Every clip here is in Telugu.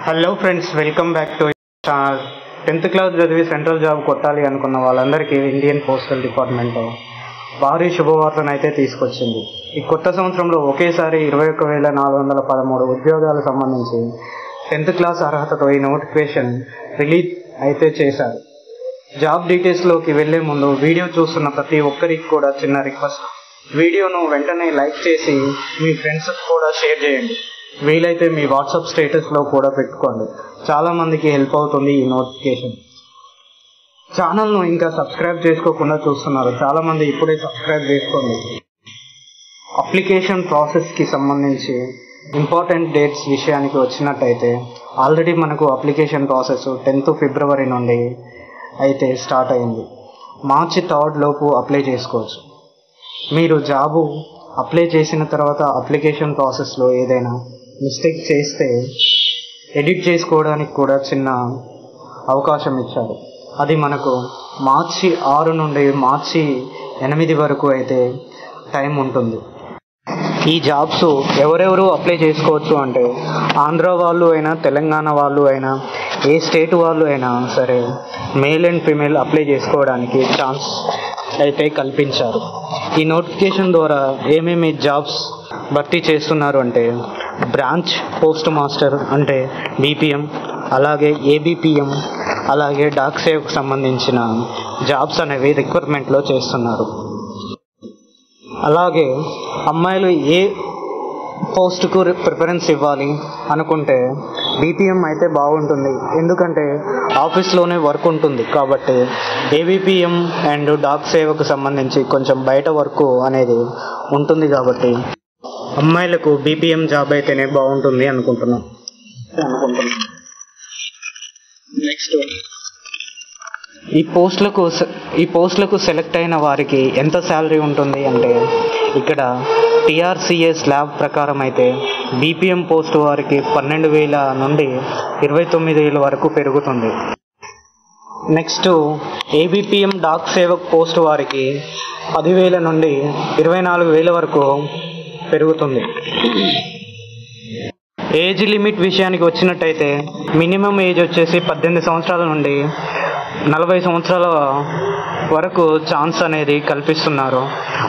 Hello friends, welcome back to channel. 10th class చదివి సెంట్రల్ జాబ్ కొట్టాలి అనుకున్న వాళ్ళందరికీ ఇండియన్ పోస్టల్ డిపార్ట్మెంట్ భారీ శుభవార్తను అయితే తీసుకొచ్చింది. ఈ కొత్త సంవత్సరంలో ఒకేసారి 21,413 ఉద్యోగాలకు సంబంధించి 10th క్లాస్ అర్హతతో ఈ నోటిఫికేషన్ రిలీజ్ అయితే చేశారు. జాబ్ డీటెయిల్స్లోకి వెళ్లే ముందు వీడియో చూస్తున్న ప్రతి ఒక్కరికి కూడా చిన్న రిక్వెస్ట్, వీడియోను వెంటనే లైక్ చేసి మీ ఫ్రెండ్స్కి కూడా షేర్ చేయండి. వీలైతే మీ వాట్సాప్ స్టేటస్లో కూడా పెట్టుకోండి. చాలామందికి హెల్ప్ అవుతుంది ఈ నోటిఫికేషన్. ఛానల్ను ఇంకా సబ్స్క్రైబ్ చేసుకోకుండా చూస్తున్నారు, చాలామంది ఇప్పుడే సబ్స్క్రైబ్ చేసుకోండి. అప్లికేషన్ ప్రాసెస్కి సంబంధించి ఇంపార్టెంట్ డేట్స్ విషయానికి వచ్చినట్టయితే ఆల్రెడీ మనకు అప్లికేషన్ ప్రాసెస్ 10th ఫిబ్రవరి నుండి అయితే స్టార్ట్ అయింది. మార్చి 3 లోపు అప్లై చేసుకోవచ్చు. మీరు జాబు అప్లై చేసిన తర్వాత అప్లికేషన్ ప్రాసెస్లో ఏదైనా మిస్టేక్ చేస్తే ఎడిట్ చేసుకోవడానికి కూడా చిన్న అవకాశం ఇచ్చారు. అది మనకు మార్చి 6 నుండి మార్చి 8 వరకు అయితే టైం ఉంటుంది. ఈ జాబ్స్ ఎవరెవరు అప్లై చేసుకోవచ్చు అంటే ఆంధ్ర వాళ్ళు అయినా, తెలంగాణ వాళ్ళు అయినా, ఏ స్టేట్ వాళ్ళు అయినా సరే మేల్ అండ్ ఫీమేల్ అప్లై చేసుకోవడానికి ఛాన్స్ అయితే కల్పించారు. ఈ నోటిఫికేషన్ ద్వారా ఏమేమి జాబ్స్ భర్తీ చేస్తున్నారు అంటే బ్రాంచ్ పోస్ట్ మాస్టర్ అంటే BPM, అలాగే ABPM, అలాగే డాక్ సేవ్కి సంబంధించిన జాబ్స్ అనేవి రిక్వైర్మెంట్లో చేస్తున్నారు. అలాగే అమ్మాయిలు ఏ పోస్ట్కు ప్రిఫరెన్స్ ఇవ్వాలి అనుకుంటే BPM అయితే బాగుంటుంది, ఎందుకంటే ఆఫీస్లోనే వర్క్ ఉంటుంది కాబట్టి. ABPM అండ్ డాక్ సేవకు సంబంధించి కొంచెం బయట వర్క్ అనేది ఉంటుంది కాబట్టి అమ్మాయిలకు BPM జాబ్ అయితేనే బాగుంటుంది అనుకుంటున్నాం. నెక్స్ట్, ఈ పోస్టులకు సెలెక్ట్ అయిన వారికి ఎంత శాలరీ ఉంటుంది అంటే ఇక్కడ TRCA స్లాబ్ ప్రకారం అయితే BPM పోస్ట్ వారికి 12,000 నుండి 29,000 వరకు పెరుగుతుంది. Next, ABPM Dak Sevak post వారికి 10,000 నుండి 24,000 వరకు పెరుగుతుంది. ఏజ్ లిమిట్ విషయానికి వచ్చినట్టయితే మినిమం ఏజ్ వచ్చేసి 18 సంవత్సరాల నుండి 40 సంవత్సరాల వరకు ఛాన్స్ అనేది కల్పిస్తున్నారు.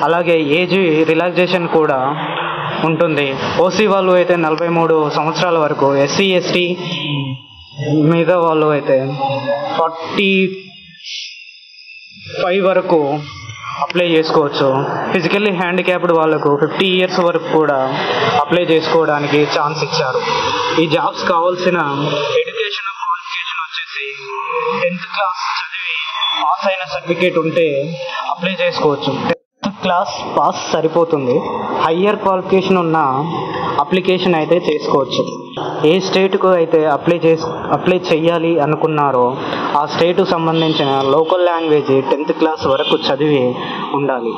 అలాగే ఏజ్ రిలాక్సేషన్ కూడా ఉంటుంది. OC వాళ్ళు అయితే 43 సంవత్సరాల వరకు, SC ST మీద వాళ్ళు అయితే 45 వరకు అప్లై చేసుకోవచ్చు. ఫిజికల్లీ హ్యాండిక్యాప్డ్ వాళ్ళకు 50 ఇయర్స్ వరకు కూడా అప్లై చేసుకోవడానికి ఛాన్స్ ఇచ్చారు. ఈ జాబ్స్ కావాల్సిన ఎడ్యుకేషన్ క్వాలిఫికేషన్ వచ్చేసి 10th క్లాస్ చదివి పాస్ అయిన సర్టిఫికేట్ ఉంటే అప్లై చేసుకోవచ్చు. 10th క్లాస్ పాస్ సరిపోతుంది. హయ్యర్ క్వాలిఫికేషన్ ఉన్న అప్లికేషన్ అయితే చేసుకోవచ్చు. ఏ స్టేట్కు అయితే అప్లై చేయాలి అనుకున్నారో ఆ స్టేట్కు సంబంధించిన లోకల్ లాంగ్వేజ్ 10th క్లాస్ వరకు చదివి ఉండాలి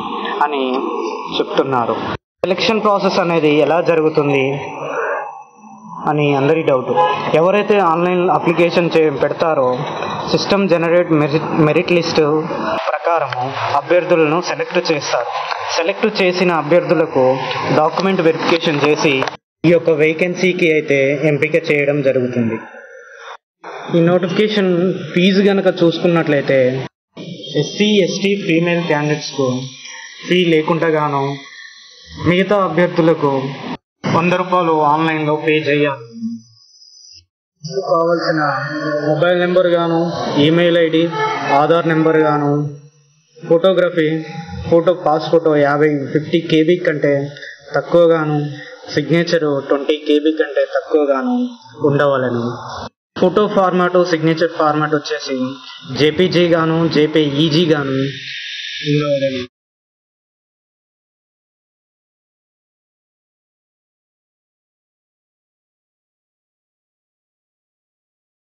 అని చెప్తున్నారు. సెలెక్షన్ ప్రాసెస్ అనేది ఎలా జరుగుతుంది అని అందరి డౌట్. ఎవరైతే ఆన్లైన్ అప్లికేషన్ పెడతారో సిస్టమ్ జనరేట్ మెరిట్ లిస్ట్ ప్రకారము అభ్యర్థులను సెలెక్ట్ చేస్తారు. సెలెక్ట్ చేసిన అభ్యర్థులకు డాక్యుమెంట్ వెరిఫికేషన్ చేసి ఈ యొక్క వేకెన్సీకి అయితే ఎంపిక చేయడం జరుగుతుంది. ఈ నోటిఫికేషన్ ఫీజు కనుక చూసుకున్నట్లయితే SC ST ఫీమేల్ క్యాండిడేట్స్కు ఫీ లేకుండా గాను మిగతా అభ్యర్థులకు 100 రూపాయలు ఆన్లైన్లో పే చేయాలి. కావాల్సిన మొబైల్ నెంబర్ గాను, ఈమెయిల్ ID, ఆధార్ నెంబర్ గాను, పాస్ ఫోటో 50 KB కంటే తక్కువగాను, సిగ్నేచరు 20 KB కంటే తక్కువగాను ఉండవాలని. ఫోటో ఫార్మాటు, సిగ్నేచర్ ఫార్మాట్ వచ్చేసి JPG గాను, JPEG గాను ఉండవాలని.